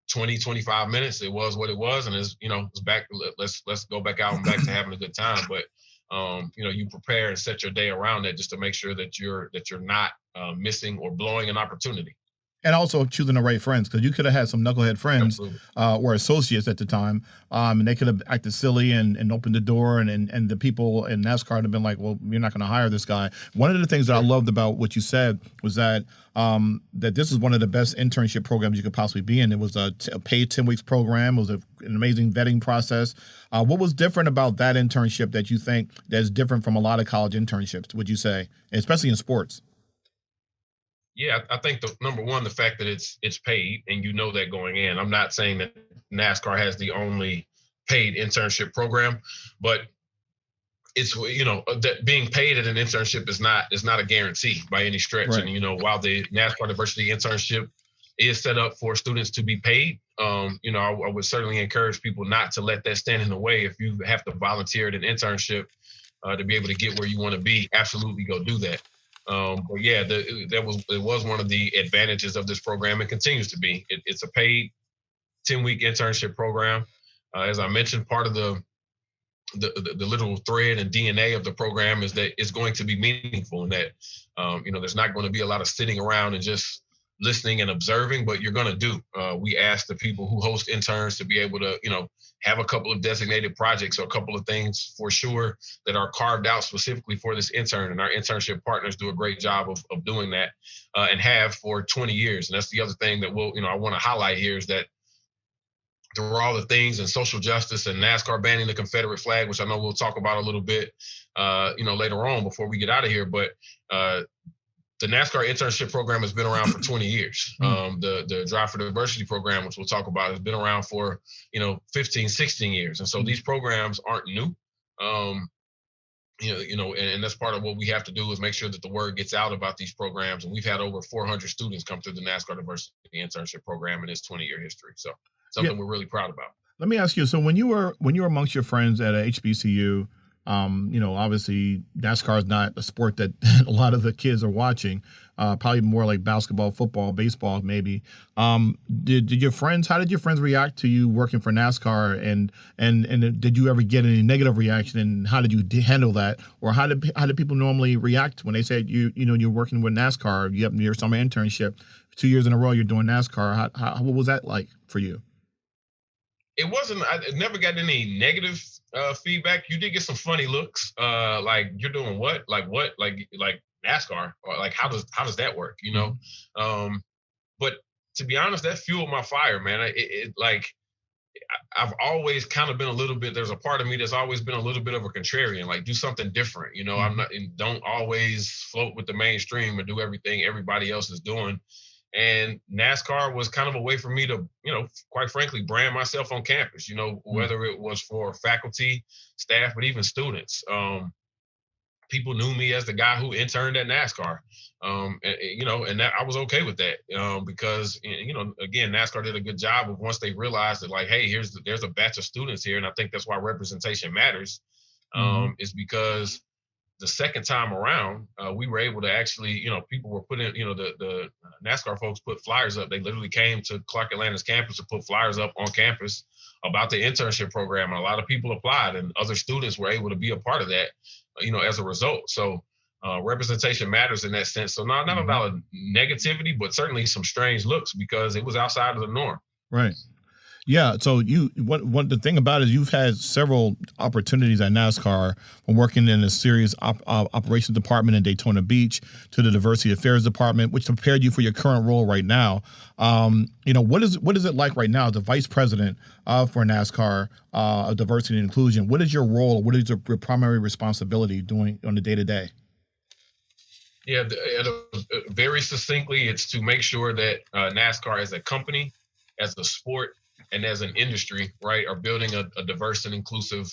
25 minutes. It was what it was. And it's back. Let's go back out and back to having a good time. But, you prepare and set your day around that, just to make sure that you're not missing or blowing an opportunity. And also choosing the right friends, because you could have had some knucklehead friends or associates at the time, and they could have acted silly and opened the door, and the people in NASCAR have been like, well, you're not going to hire this guy. One of the things that I loved about what you said was that that this is one of the best internship programs you could possibly be in. It was a paid 10 weeks program. It was an amazing vetting process. What was different about that internship that you think that's different from a lot of college internships, would you say, especially in sports? Yeah, I think number one, the fact that it's paid, and that going in. I'm not saying that NASCAR has the only paid internship program, but it's that being paid at an internship is not a guarantee by any stretch. Right. And while the NASCAR diversity internship is set up for students to be paid, I would certainly encourage people not to let that stand in the way. If you have to volunteer at an internship to be able to get where you want to be, absolutely go do that. But yeah, it was one of the advantages of this program, and continues to be. It's a paid 10-week internship program. As I mentioned, part of the literal thread and DNA of the program is that it's going to be meaningful, and that there's not going to be a lot of sitting around and just listening and observing, but you're going to do. We ask the people who host interns to be able to have a couple of designated projects or a couple of things for sure that are carved out specifically for this intern, and our internship partners do a great job of doing that, and have for 20 years. And that's the other thing that I want to highlight here, is that there were all the things in social justice and NASCAR banning the Confederate flag, which I know we'll talk about a little bit, later on before we get out of here. But the NASCAR internship program has been around for 20 years. The Drive for Diversity program, which we'll talk about, has been around for 15, 16 years. And so these programs aren't new. And that's part of what we have to do, is make sure that the word gets out about these programs. And we've had over 400 students come through the NASCAR Diversity Internship Program in its 20-year history. So something we're really proud about. Let me ask you, so when you were amongst your friends at HBCU, obviously NASCAR is not a sport that a lot of the kids are watching, probably more like basketball, football, baseball, maybe. How did your friends react to you working for NASCAR, and did you ever get any negative reaction, and how did you handle that? Or how did people normally react when they said you're working with NASCAR, you have your summer internship, 2 years in a row you're doing NASCAR? What was that like for you? It wasn't. I never got any negative feedback. You did get some funny looks, like, you're doing what? Like what? Like NASCAR? Or like how does that work? But to be honest, that fueled my fire, man. I've always kind of been a little bit. There's a part of me that's always been a little bit of a contrarian, like do something different. Don't always float with the mainstream and do everything everybody else is doing. And NASCAR was kind of a way for me to, quite frankly, brand myself on campus, whether it was for faculty, staff, but even students. People knew me as the guy who interned at NASCAR. And that I was okay with that, because, again, NASCAR did a good job of, once they realized that, like, hey, there's a batch of students here. And I think that's why representation matters, is because the second time around, we were able to actually, people were putting, the NASCAR folks put flyers up. They literally came to Clark Atlanta's campus to put flyers up on campus about the internship program. And a lot of people applied, and other students were able to be a part of that, as a result. So representation matters in that sense. So not a lot of negativity, but certainly some strange looks, because it was outside of the norm. Right. Yeah, so the thing about it is you've had several opportunities at NASCAR, from working in a serious operations department in Daytona Beach to the diversity affairs department, which prepared you for your current role right now. What is it like right now as the vice president for NASCAR of diversity and inclusion? What is your role? What is your primary responsibility doing on the day-to-day? Yeah, very succinctly, it's to make sure that NASCAR as a company, as a sport, and as an industry, right, are building a diverse and inclusive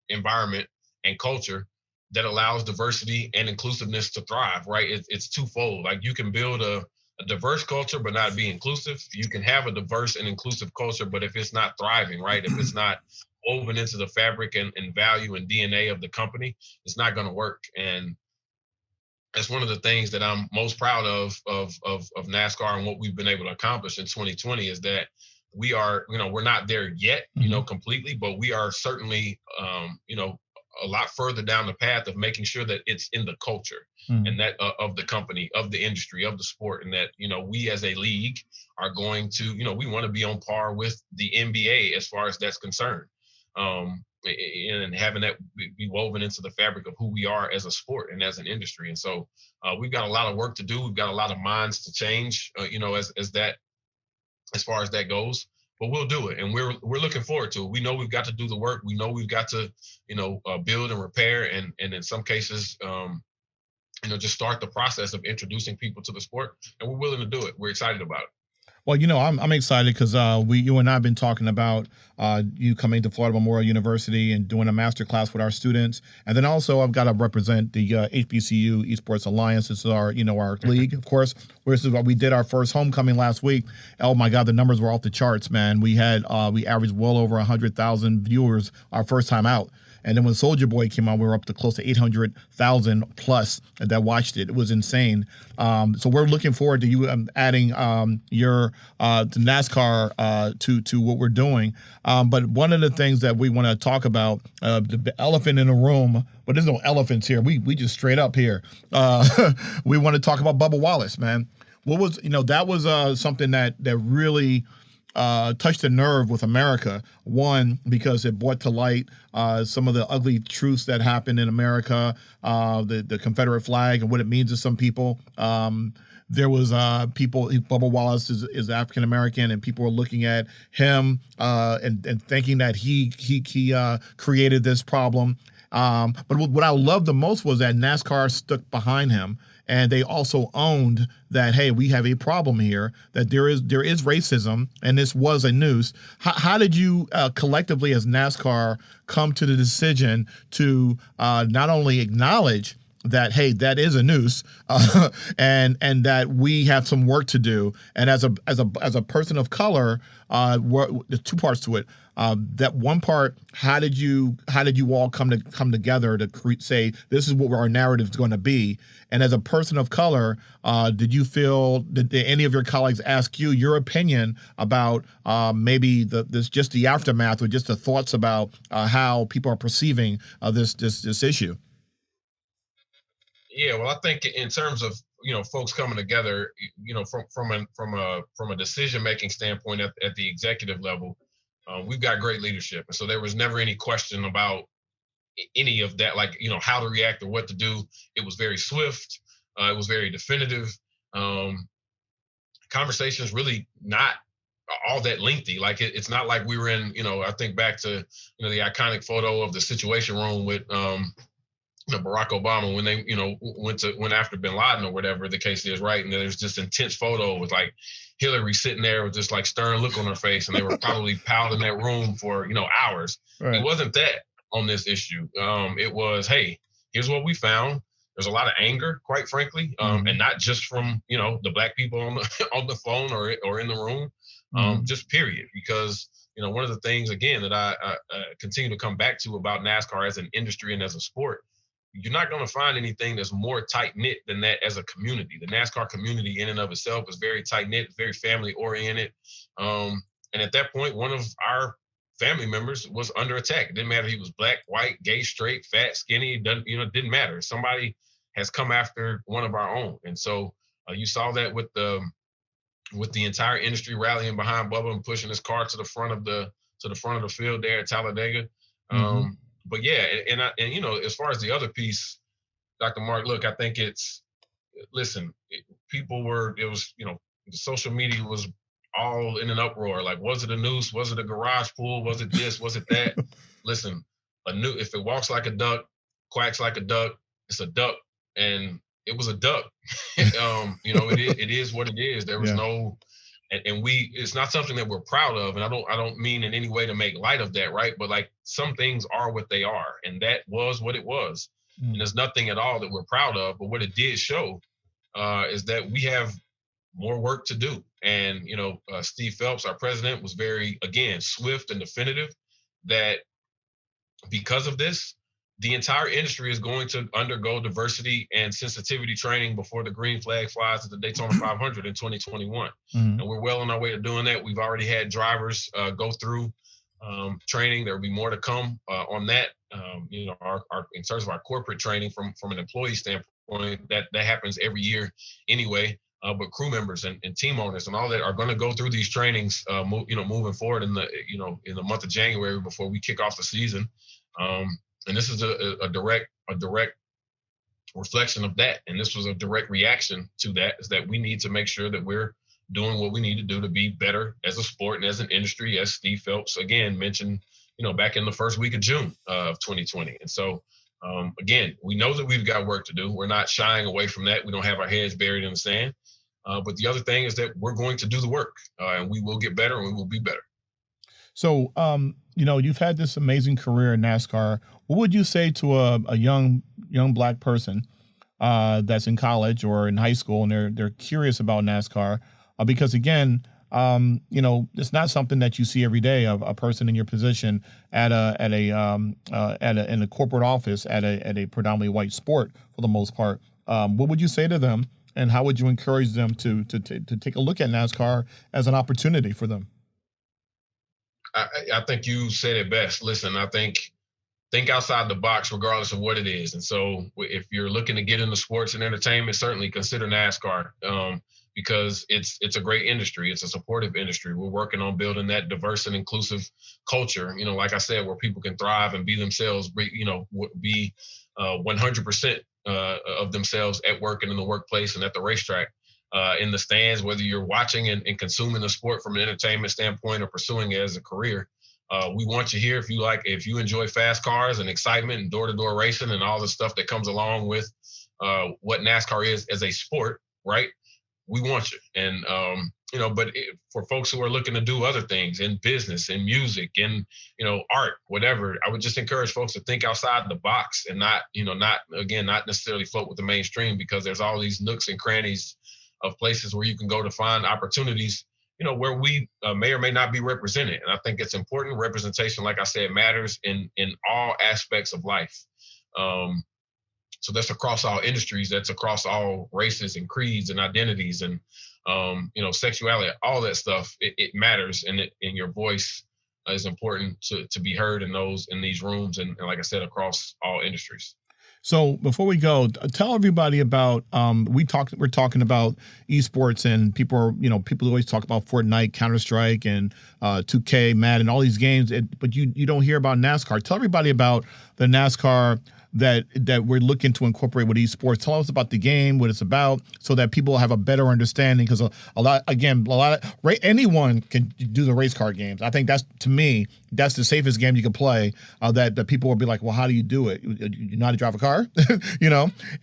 environment and culture that allows diversity and inclusiveness to thrive, right? It's twofold. Like, you can build a diverse culture but not be inclusive. You can have a diverse and inclusive culture, but if it's not thriving, right, if it's not woven into the fabric and value and DNA of the company, it's not going to work. And that's one of the things that I'm most proud of NASCAR and what we've been able to accomplish in 2020, is that we are, we're not there yet, completely, but we are certainly, a lot further down the path of making sure that it's in the culture and that of the company, of the industry, of the sport, and that, we as a league are going to, we want to be on par with the NBA as far as that's concerned. And having that be woven into the fabric of who we are as a sport and as an industry. And so we've got a lot of work to do. We've got a lot of minds to change, as far as that goes, but we'll do it. And we're looking forward to it. We know we've got to do the work. We know we've got to, build and repair. And in some cases, just start the process of introducing people to the sport. And we're willing to do it. We're excited about it. Well, I'm excited because you and I have been talking about you coming to Florida Memorial University and doing a Masterclass with our students, and then also I've got to represent the HBCU Esports Alliance. This is our our league, of course. We did our first homecoming last week. Oh my God, the numbers were off the charts, man. We averaged well over 100,000 viewers our first time out. And then when Soldier Boy came out, we were up to close to 800,000 plus that watched it. It was insane. So we're looking forward to you adding your to NASCAR to what we're doing. But one of the things that we want to talk about, the elephant in the room, but there's no elephants here. We just straight up here. We want to talk about Bubba Wallace, man. What was, that was something that really touched a nerve with America. One, because it brought to light some of the ugly truths that happened in America, the Confederate flag and what it means to some people. There was people, Bubba Wallace is African American, and people were looking at him and thinking that he created this problem. But what I loved the most was that NASCAR stuck behind him, and they also owned that, hey, we have a problem here, that there is racism, and this was a noose. How did you collectively as NASCAR come to the decision to not only acknowledge that, hey, that is a noose, and that we have some work to do, and as a person of color, there's two parts to it. That one part, how did you all come together to say this is what our narrative is going to be? And as a person of color, did any of your colleagues ask you your opinion about maybe just the aftermath or just the thoughts about how people are perceiving this issue? Yeah, well, I think in terms of folks coming together, from a decision making standpoint at the executive level, we've got great leadership, and so there was never any question about any of that, like how to react or what to do. It was very swift. It was very definitive. Conversations really not all that lengthy. Like it's not like we were in. I think back to the iconic photo of the Situation Room with Barack Obama when they went after bin Laden or whatever the case is, right? And there's this intense photo with like Hillary sitting there with this like stern look on her face, and they were probably piled in that room for hours. Right. It wasn't that on this issue. It was, hey, here's what we found. There's a lot of anger, quite frankly, and not just from the black people on the phone or in the room, just period. Because one of the things again that I continue to come back to about NASCAR as an industry and as a sport, you're not going to find anything that's more tight-knit than that as a community. The NASCAR community in and of itself is very tight-knit, very family-oriented. And at that point, one of our family members was under attack. It didn't matter if he was black, white, gay, straight, fat, skinny. It didn't matter. Somebody has come after one of our own. And so you saw that with the entire industry rallying behind Bubba and pushing his car to the front of the field there at Talladega. But yeah, and as far as the other piece, Dr. Mark, look, I think social media was all in an uproar. Like, was it a noose? Was it a garage pool? Was it this? Was it that? Listen, if it walks like a duck, quacks like a duck, it's a duck, and it was a duck. It is what it is. There was no. And it's not something that we're proud of, and I don't mean in any way to make light of that, right? But like some things are what they are, and that was what it was. And there's nothing at all that we're proud of. But what it did show is that we have more work to do. And Steve Phelps, our president, was very, again, swift and definitive that because of this, the entire industry is going to undergo diversity and sensitivity training before the green flag flies at the Daytona 500 in 2021. And we're well on our way to doing that. We've already had drivers go through training. There will be more to come on that. Our in terms of our corporate training from an employee standpoint, that happens every year anyway. But crew members and team owners and all that are going to go through these trainings, moving forward in the month of January before we kick off the season. And this is a direct reflection of that. And this was a direct reaction to that, is that we need to make sure that we're doing what we need to do to be better as a sport and as an industry, as Steve Phelps, again, mentioned, back in the first week of June of 2020. And so, again, we know that we've got work to do. We're not shying away from that. We don't have our heads buried in the sand. But the other thing is that we're going to do the work, and we will get better, and we will be better. So, you've had this amazing career in NASCAR. What would you say to a young black person that's in college or in high school, and they're curious about NASCAR? Because again, It's not something that you see every day of a person in your position in a corporate office at a predominantly white sport for the most part. What would you say to them, and how would you encourage them to take a look at NASCAR as an opportunity for them? I think you said it best. Listen, I think outside the box, regardless of what it is. And so, if you're looking to get into sports and entertainment, certainly consider NASCAR, because it's a great industry. It's a supportive industry. We're working on building that diverse and inclusive culture. Like I said, where people can thrive and be themselves. Be 100% of themselves at work and in the workplace and at the racetrack. In the stands, whether you're watching and consuming the sport from an entertainment standpoint or pursuing it as a career. We want you here if you enjoy fast cars and excitement and door-to-door racing and all the stuff that comes along with what NASCAR is as a sport, right? We want you. And, for folks who are looking to do other things in business, in music, in, art, whatever, I would just encourage folks to think outside the box and not necessarily float with the mainstream, because there's all these nooks and crannies of places where you can go to find opportunities, where we may or may not be represented. And I think it's important. Representation, like I said, matters in all aspects of life. So that's across all industries. That's across all races and creeds and identities and, sexuality, all that stuff. It matters. And your voice is important to be heard in these rooms. And like I said, across all industries. So before we go, tell everybody about we're talking about esports, and people always talk about Fortnite, Counter-Strike, and 2K, Madden, all these games, but you don't hear about NASCAR. Tell everybody about the NASCAR that we're looking to incorporate with esports. Tell us about the game, what it's about, so that people have a better understanding. Because anyone can do the race car games. I think that's the safest game you can play. That people will be like, well, how do you do it? You know how to drive a car,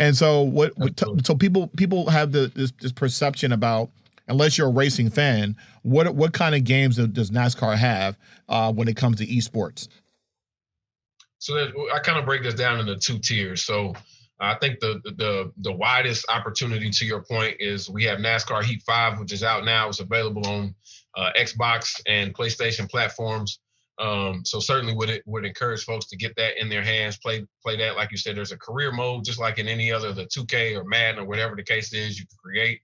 And so so people have this perception about, unless you're a racing fan, what kind of games does NASCAR have when it comes to esports? So I kind of break this down into two tiers. So I think the widest opportunity, to your point, is we have NASCAR Heat 5, which is out now. It's available on Xbox and PlayStation platforms. So certainly would encourage folks to get that in their hands, play that. Like you said, there's a career mode, just like in any other, the 2K or Madden or whatever the case is. You can create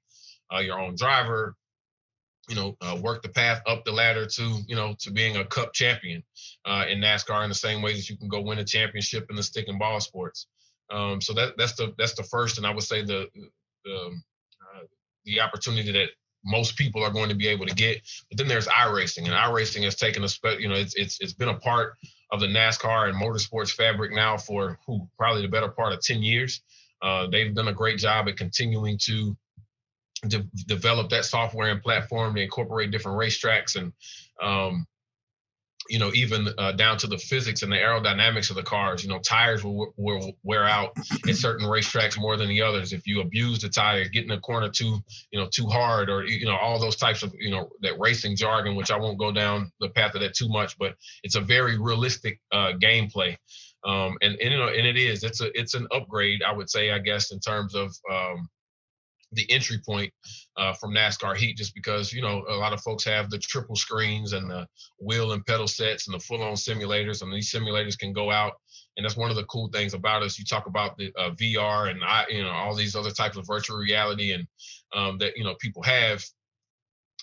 your own driver, work the path up the ladder to being a cup champion in NASCAR, in the same way that you can go win a championship in the stick and ball sports. So that's the first, and I would say the opportunity that most people are going to be able to get. But then there's iRacing, and iRacing has taken it's been a part of the NASCAR and motorsports fabric now for probably the better part of 10 years. They've done a great job at continuing to develop that software and platform to incorporate different racetracks and, even down to the physics and the aerodynamics of the cars. Tires will wear out at certain racetracks more than the others. If you abuse the tire, get in the corner too hard, or, all those types of, that racing jargon, which I won't go down the path of that too much, but it's a very realistic gameplay. And it is, it's an upgrade, I would say, I guess, in terms of, the entry point from NASCAR Heat, just because, a lot of folks have the triple screens and the wheel and pedal sets and the full-on simulators, and these simulators can go out. And that's one of the cool things about us. You talk about the VR and all these other types of virtual reality and that, people have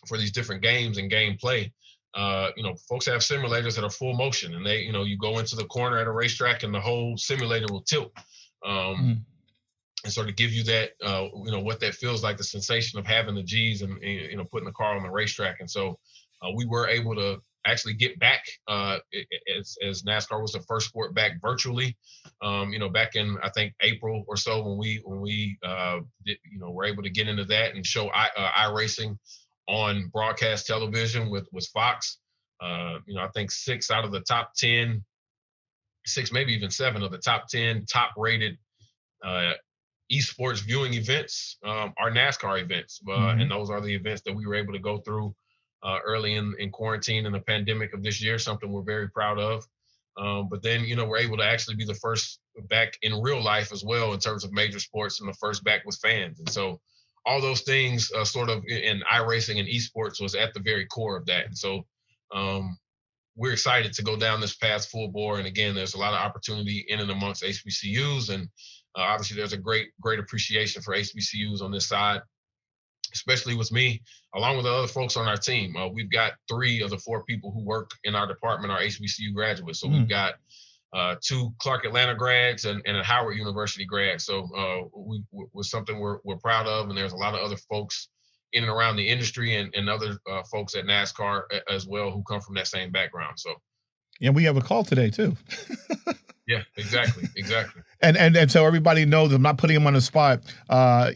for these different games and gameplay. Folks have simulators that are full motion, and they, you go into the corner at a racetrack and the whole simulator will tilt. And sort of give you that, what that feels like, the sensation of having the G's and putting the car on the racetrack. And so we were able to actually get back as NASCAR was the first sport back virtually, back in, I think, April or so, when we were able to get into that and show iRacing on broadcast television with Fox. I think 6 out of the top 10, 6, maybe even 7 of the top 10 top rated esports viewing events are NASCAR events. And those are the events that we were able to go through early in quarantine and the pandemic of this year, something we're very proud of. But then, we're able to actually be the first back in real life as well, in terms of major sports, and the first back with fans. And so all those things sort of in iRacing and esports was at the very core of that. And so we're excited to go down this path full bore. And again, there's a lot of opportunity in and amongst HBCUs. And obviously there's a great appreciation for HBCUs on this side, especially with me, along with the other folks on our team. We've got 3 of the 4 people who work in our department are HBCU graduates. So we've got 2 Clark Atlanta grads and a Howard University grad. So was something we're proud of. And there's a lot of other folks in and around the industry and other folks at NASCAR as well who come from that same background. So, and we have a call today too. Yeah, exactly. And so everybody knows, I'm not putting him on the spot.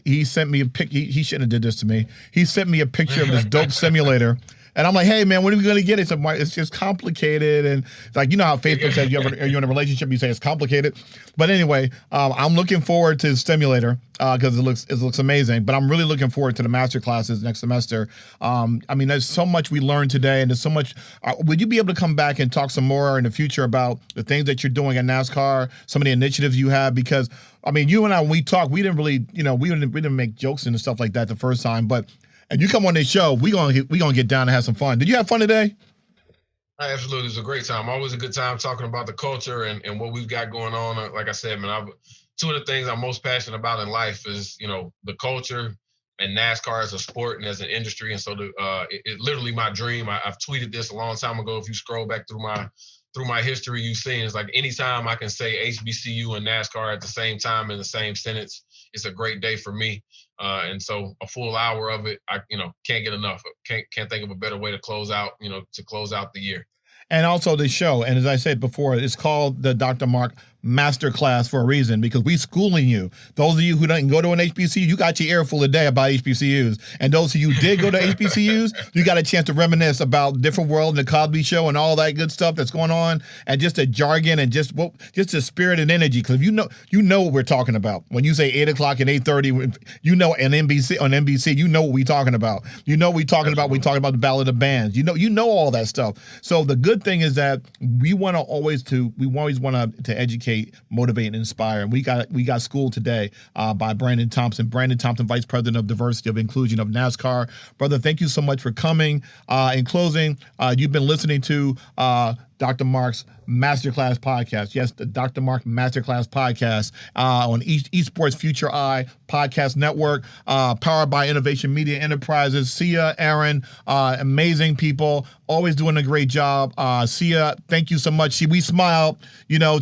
He sent me a pic. He shouldn't have did this to me. He sent me a picture of this dope simulator. And I'm like, hey, man, when are we going to get it? So it's just complicated. And like, you know how Facebook says you're in a relationship, you say it's complicated. But anyway, I'm looking forward to the simulator because it looks amazing. But I'm really looking forward to the master classes next semester. I mean, there's so much we learned today, and there's so much. Would you be able to come back and talk some more in the future about the things that you're doing at NASCAR, some of the initiatives you have? Because, I mean, you and I, when we talked, we didn't really, we didn't make jokes and stuff like that the first time. But and you come on this show, we gonna get down and have some fun. Did you have fun today? Absolutely, it was a great time. Always a good time talking about the culture and what we've got going on. Like I said, man, 2 of the things I'm most passionate about in life is the culture and NASCAR as a sport and as an industry. And so it literally my dream. I've tweeted this a long time ago. If you scroll back through my history, you've seen it's like anytime I can say HBCU and NASCAR at the same time in the same sentence, it's a great day for me. And so a full hour of it, I can't get enough. Can't think of a better way to close out the year. And also the show, and as I said before, it's called the Dr. Marc Masterclass for a reason, because we schooling you. Those of you who didn't go to an HBCU, you got your ear full today about HBCUs. And those of you who did go to HBCUs, you got a chance to reminisce about different world and the Cosby show and all that good stuff that's going on, and just the jargon and just the spirit and energy. Because you know what we're talking about. When you say 8 o'clock and 8:30, on NBC, you know what we're talking about. You know we talking about the Ballad of Bands. You know all that stuff. So the good thing is that we always want to educate, motivate, and inspire. And we got schooled today by Brandon Thompson. Brandon Thompson, Vice President of Diversity of Inclusion of NASCAR. Brother, thank you so much for coming. In closing, you've been listening to Dr. Marc's Masterclass podcast. Yes, the Dr. Marc Masterclass podcast on Esports Future Eye Podcast Network, powered by Innovation Media Enterprises. Sia, Aaron, amazing people, always doing a great job. Sia, thank you so much. We smiled.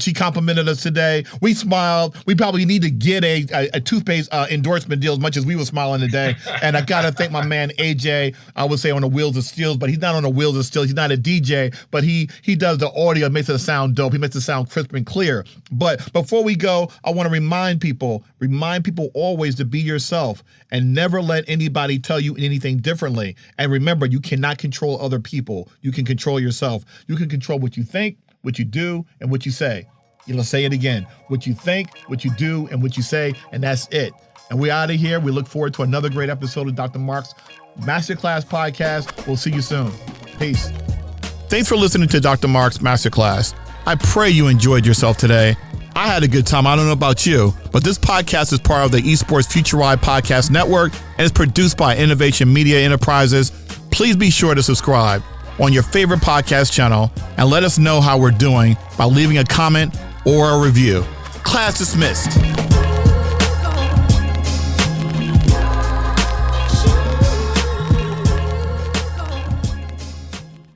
She complimented us today. We smiled. We probably need to get a toothpaste endorsement deal as much as we were smiling today. And I got to thank my man, AJ, I would say on the wheels of steel, but he's not on the wheels of steel. He's not a DJ, but he does the audio, makes it sound dope. He makes it sound crisp and clear. But before we go, I want to remind people always to be yourself and never let anybody tell you anything differently. And remember, you cannot control other people. You can control yourself. You can control what you think, what you do, and what you say. Let's say it again. What you think, what you do, and what you say, and that's it. And we're out of here. We look forward to another great episode of Dr. Marc's Masterclass podcast. We'll see you soon. Peace. Thanks for listening to Dr. Marc's Masterclass. I pray you enjoyed yourself today. I had a good time. I don't know about you, but this podcast is part of the Esports Future Eye Podcast Network and is produced by Innovation Media Enterprises. Please be sure to subscribe on your favorite podcast channel and let us know how we're doing by leaving a comment or a review. Class dismissed.